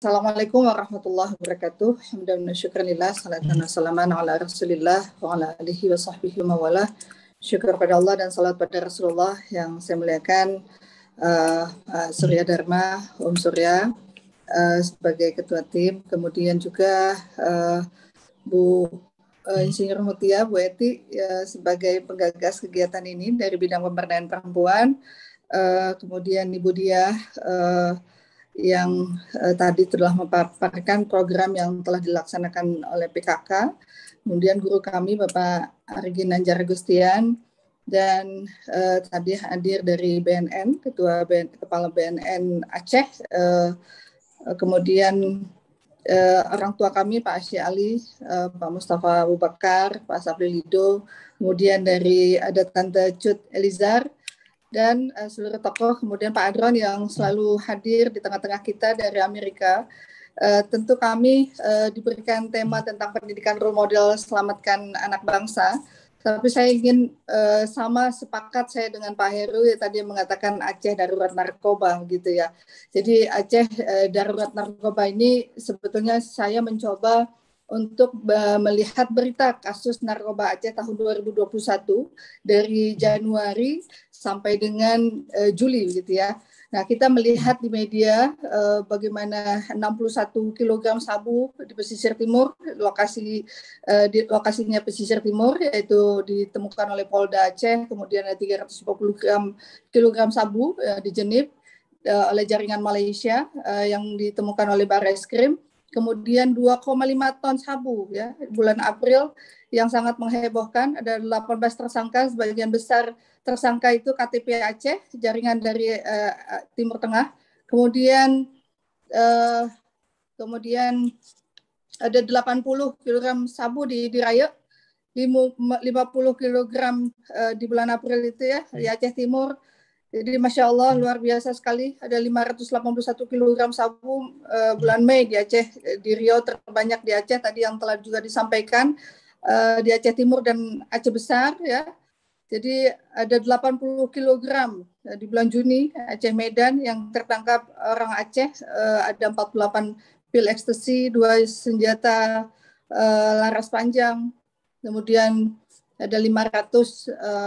Assalamualaikum warahmatullahi wabarakatuh. Hamdan wa syukranillah, salatan wa salaman ala Rasulillah wa ala alihi wa sahbihi wa mawalah. Syukur pada Allah dan salat pada Rasulullah yang saya muliakan, Surya Dharma, Om Surya sebagai ketua tim, kemudian juga Bu Insinyur Mutia, Bu Eti sebagai penggagas kegiatan ini dari bidang pemberdayaan perempuan, kemudian Ibu Diah yang tadi telah memaparkan program yang telah dilaksanakan oleh PKK, kemudian guru kami Bapak Argi Nanjar Gustian, dan tadi hadir dari BNN, Kepala BNN Aceh, kemudian orang tua kami Pak Asy Ali, Pak Mustafa Abu Bakar, Pak Sabri Lido, kemudian dari ada Tante Cut Elizar, dan seluruh tokoh, kemudian Pak Adron yang selalu hadir di tengah-tengah kita dari Amerika. Tentu kami diberikan tema tentang pendidikan role model selamatkan anak bangsa, tapi saya ingin sama sepakat saya dengan Pak Heru yang tadi mengatakan Aceh darurat narkoba gitu ya. Jadi Aceh darurat narkoba ini sebetulnya saya mencoba untuk melihat berita kasus narkoba Aceh tahun 2021 dari Januari sampai dengan Juli gitu ya. Nah, kita melihat di media bagaimana 61 kg sabu di pesisir timur, lokasinya pesisir timur, yaitu ditemukan oleh Polda Aceh, kemudian ada 350 kg sabu di Jenib oleh jaringan Malaysia yang ditemukan oleh Barreskrim. Kemudian 2,5 ton sabu ya bulan April yang sangat menghebohkan, ada 18 tersangka, sebagian besar tersangka itu KTP Aceh, jaringan dari Timur Tengah. Kemudian ada 80 kg sabu di Raya, 50 kg di bulan April itu ya di Aceh Timur. Jadi Masya Allah luar biasa sekali, ada 581 kg sabu bulan Mei di Aceh, di Riau terbanyak di Aceh tadi yang telah juga disampaikan, di Aceh Timur dan Aceh Besar ya. Jadi ada 80 kg di bulan Juni Aceh Medan yang tertangkap orang Aceh, ada 48 pil ekstasi, 2 senjata laras panjang, kemudian ada 529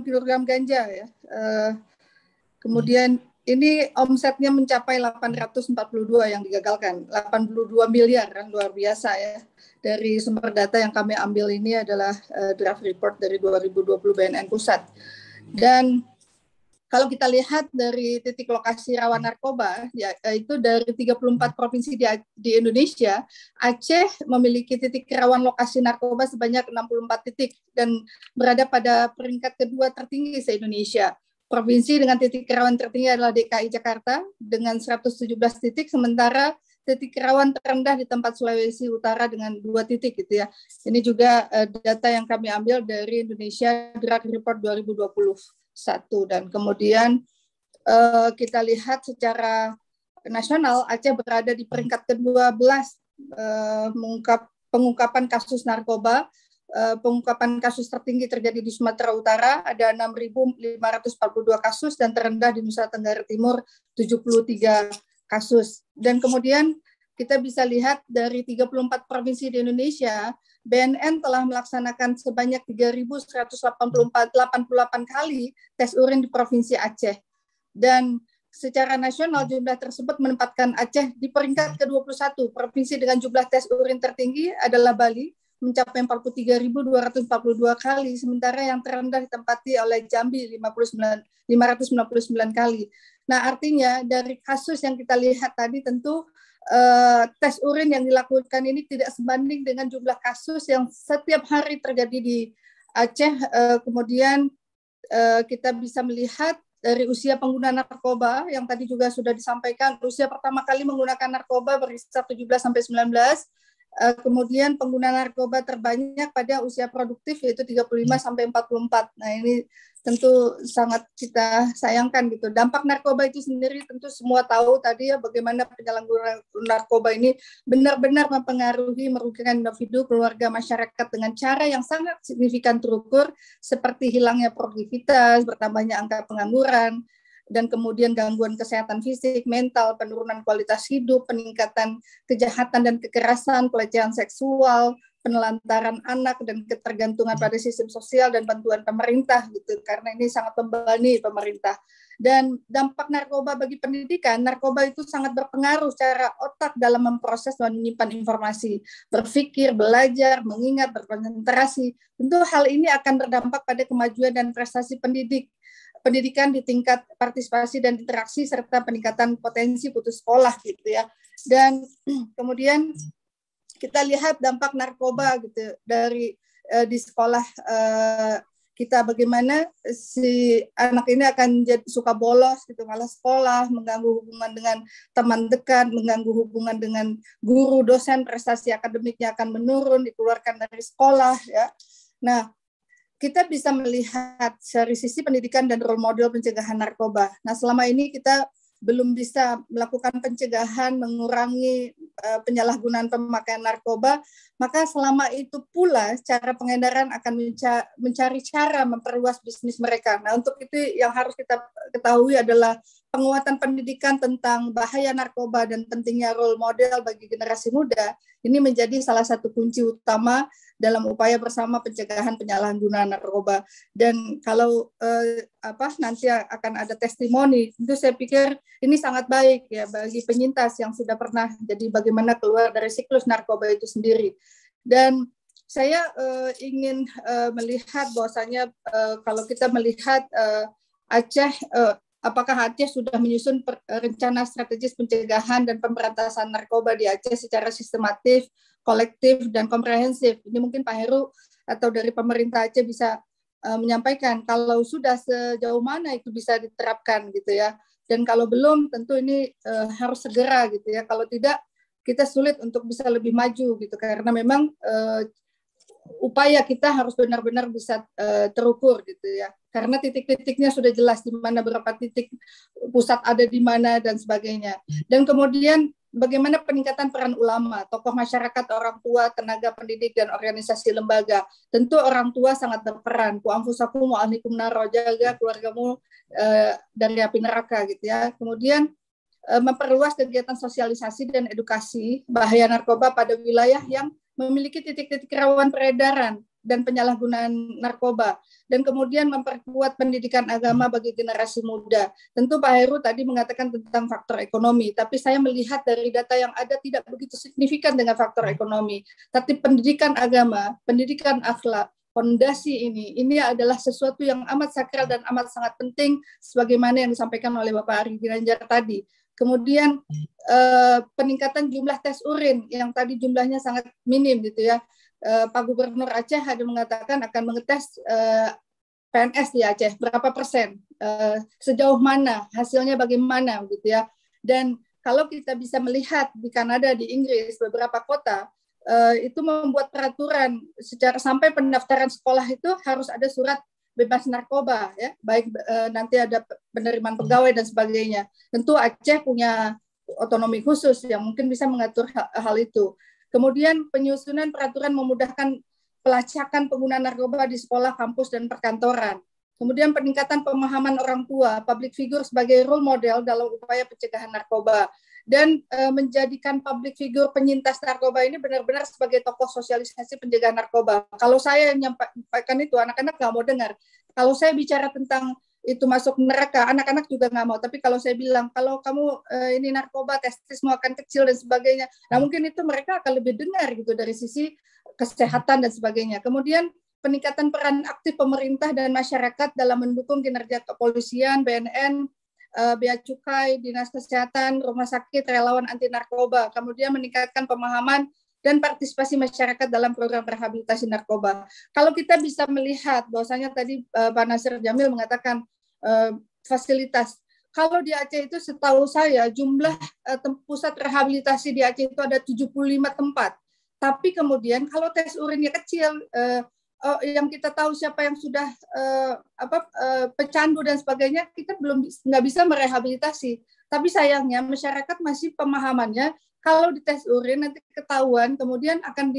kg ganja ya. Kemudian ini omsetnya mencapai 842 yang digagalkan, 82 miliar kan, luar biasa ya. Dari sumber data yang kami ambil ini adalah draft report dari 2020 BNN Pusat. Dan kalau kita lihat dari titik lokasi rawan narkoba, ya, itu dari 34 provinsi di Indonesia, Aceh memiliki titik rawan lokasi narkoba sebanyak 64 titik dan berada pada peringkat kedua tertinggi se-Indonesia. Provinsi dengan titik rawan tertinggi adalah DKI Jakarta dengan 117 titik, sementara titik rawan terendah di tempat Sulawesi Utara dengan 2 titik gitu ya. Ini juga data yang kami ambil dari Indonesia Draft Report 2021. Dan kemudian kita lihat secara nasional Aceh berada di peringkat ke-12 pengungkapan kasus narkoba. Pengungkapan kasus tertinggi terjadi di Sumatera Utara, ada 6.542 kasus, dan terendah di Nusa Tenggara Timur 73 kasus. Dan kemudian kita bisa lihat dari 34 provinsi di Indonesia, BNN telah melaksanakan sebanyak 3.188 kali tes urin di Provinsi Aceh. Dan secara nasional jumlah tersebut menempatkan Aceh di peringkat ke-21. Provinsi dengan jumlah tes urin tertinggi adalah Bali, mencapai 43.242 kali, sementara yang terendah ditempati oleh Jambi 599 kali. Nah, artinya dari kasus yang kita lihat tadi tentu tes urin yang dilakukan ini tidak sebanding dengan jumlah kasus yang setiap hari terjadi di Aceh. Kemudian kita bisa melihat dari usia pengguna narkoba yang tadi juga sudah disampaikan, usia pertama kali menggunakan narkoba berkisar 17 sampai 19. Kemudian pengguna narkoba terbanyak pada usia produktif yaitu 35 sampai 44. Nah, ini tentu sangat kita sayangkan gitu. Dampak narkoba itu sendiri tentu semua tahu tadi ya, bagaimana penyalahgunaan narkoba ini benar-benar mempengaruhi, merugikan individu, keluarga, masyarakat dengan cara yang sangat signifikan terukur, seperti hilangnya produktivitas, bertambahnya angka pengangguran, dan kemudian gangguan kesehatan fisik, mental, penurunan kualitas hidup, peningkatan kejahatan dan kekerasan, pelecehan seksual, penelantaran anak, dan ketergantungan pada sistem sosial dan bantuan pemerintah gitu, karena ini sangat membebani pemerintah. Dan dampak narkoba bagi pendidikan, narkoba itu sangat berpengaruh secara otak dalam memproses dan menyimpan informasi, berpikir, belajar, mengingat, berkonsentrasi. Tentu hal ini akan berdampak pada kemajuan dan prestasi pendidikan di tingkat partisipasi dan interaksi, serta peningkatan potensi putus sekolah gitu ya. Dan kemudian kita lihat dampak narkoba gitu dari di sekolah kita, bagaimana si anak ini akan jadi suka bolos gitu, malas sekolah, mengganggu hubungan dengan teman dekat, mengganggu hubungan dengan guru, dosen, prestasi akademiknya akan menurun, dikeluarkan dari sekolah ya. Nah, kita bisa melihat dari sisi pendidikan dan role model pencegahan narkoba. Nah, selama ini kita belum bisa melakukan pencegahan, mengurangi penyalahgunaan pemakaian narkoba, maka selama itu pula cara pengedaran akan mencari cara memperluas bisnis mereka. Nah, untuk itu yang harus kita ketahui adalah penguatan pendidikan tentang bahaya narkoba dan pentingnya role model bagi generasi muda. Ini menjadi salah satu kunci utama dalam upaya bersama pencegahan penyalahgunaan narkoba. Dan kalau nanti akan ada testimoni, itu saya pikir ini sangat baik ya bagi penyintas yang sudah pernah jadi bagaimana keluar dari siklus narkoba itu sendiri. Dan saya ingin melihat bahwasanya kalau kita melihat Aceh, apakah Aceh sudah menyusun rencana strategis pencegahan dan pemberantasan narkoba di Aceh secara sistematif, kolektif, dan komprehensif. Ini mungkin Pak Heru atau dari pemerintah Aceh bisa menyampaikan kalau sudah sejauh mana itu bisa diterapkan gitu ya. Dan kalau belum, tentu ini harus segera gitu ya. Kalau tidak, kita sulit untuk bisa lebih maju gitu, karena memang upaya kita harus benar-benar bisa terukur gitu ya. Karena titik-titiknya sudah jelas di mana, berapa titik pusat ada di mana dan sebagainya. Dan kemudian bagaimana peningkatan peran ulama, tokoh masyarakat, orang tua, tenaga pendidik, dan organisasi lembaga. Tentu orang tua sangat berperan. Ku anfusakum wa ahlikum naro, jaga keluargamu dari api neraka gitu ya. Kemudian memperluas kegiatan sosialisasi dan edukasi bahaya narkoba pada wilayah yang memiliki titik-titik rawan peredaran dan penyalahgunaan narkoba, dan kemudian memperkuat pendidikan agama bagi generasi muda. Tentu Pak Heru tadi mengatakan tentang faktor ekonomi, tapi saya melihat dari data yang ada tidak begitu signifikan dengan faktor ekonomi. Tapi pendidikan agama, pendidikan akhlak, fondasi ini adalah sesuatu yang amat sakral dan amat sangat penting, sebagaimana yang disampaikan oleh Bapak Ari Ginanjar tadi. Kemudian peningkatan jumlah tes urin yang tadi jumlahnya sangat minim gitu ya. Pak Gubernur Aceh ada mengatakan akan mengetes PNS di Aceh berapa persen, sejauh mana, hasilnya bagaimana gitu ya. Dan kalau kita bisa melihat di Kanada, di Inggris, beberapa kota itu membuat peraturan secara sampai pendaftaran sekolah itu harus ada surat bebas narkoba ya, baik nanti ada penerimaan pegawai dan sebagainya. Tentu Aceh punya otonomi khusus yang mungkin bisa mengatur hal itu. Kemudian penyusunan peraturan memudahkan pelacakan penggunaan narkoba di sekolah, kampus, dan perkantoran. Kemudian peningkatan pemahaman orang tua, public figure sebagai role model dalam upaya pencegahan narkoba. Dan menjadikan public figure penyintas narkoba ini benar-benar sebagai tokoh sosialisasi pencegahan narkoba. Kalau saya menyampaikan itu, anak-anak nggak mau dengar. Kalau saya bicara tentang itu masuk neraka, anak-anak juga nggak mau. Tapi kalau saya bilang, kalau kamu ini narkoba, testismu akan kecil dan sebagainya, nah mungkin itu mereka akan lebih dengar gitu dari sisi kesehatan dan sebagainya. Kemudian peningkatan peran aktif pemerintah dan masyarakat dalam mendukung kinerja kepolisian, BNN, Bea Cukai, Dinas Kesehatan, Rumah Sakit, relawan anti narkoba. Kemudian meningkatkan pemahaman dan partisipasi masyarakat dalam program rehabilitasi narkoba. Kalau kita bisa melihat bahwasanya tadi Pak Nasir Jamil mengatakan fasilitas. Kalau di Aceh itu setahu saya jumlah pusat rehabilitasi di Aceh itu ada 75 tempat. Tapi kemudian kalau tes urinnya kecil, yang kita tahu siapa yang sudah pecandu dan sebagainya, kita nggak bisa merehabilitasi. Tapi sayangnya masyarakat masih pemahamannya kalau dites urin nanti ketahuan, kemudian akan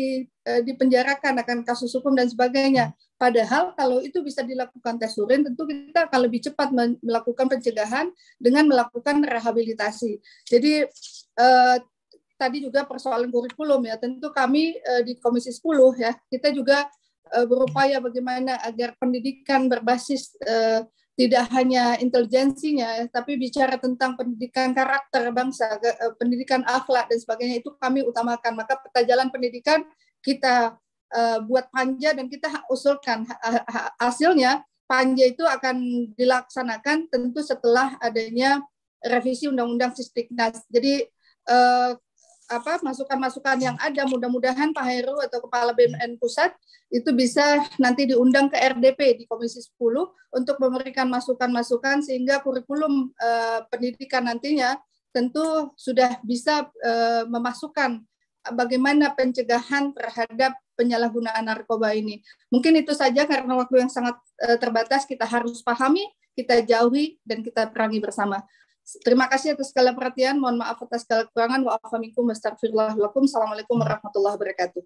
dipenjarakan, akan kasus hukum dan sebagainya. Padahal kalau itu bisa dilakukan tes urin, tentu kita akan lebih cepat melakukan pencegahan dengan melakukan rehabilitasi. Jadi tadi juga persoalan kurikulum ya, tentu kami di Komisi 10 ya, kita juga berupaya bagaimana agar pendidikan berbasis tidak hanya intelijensinya, tapi bicara tentang pendidikan karakter bangsa, pendidikan akhlak dan sebagainya, itu kami utamakan. Maka peta jalan pendidikan kita buat panja dan kita usulkan. Hasilnya panja itu akan dilaksanakan tentu setelah adanya revisi Undang-Undang Sisdiknas. Jadi masukan-masukan yang ada, mudah-mudahan Pak Heru atau Kepala BNN Pusat itu bisa nanti diundang ke RDP di Komisi 10 untuk memberikan masukan-masukan sehingga kurikulum pendidikan nantinya tentu sudah bisa memasukkan bagaimana pencegahan terhadap penyalahgunaan narkoba ini. Mungkin itu saja karena waktu yang sangat terbatas, kita harus pahami, kita jauhi, dan kita perangi bersama. Terima kasih atas segala perhatian. Mohon maaf atas segala kekurangan. Wa'afaminkum, astagfirullahaladzim. Assalamualaikum warahmatullahi wabarakatuh.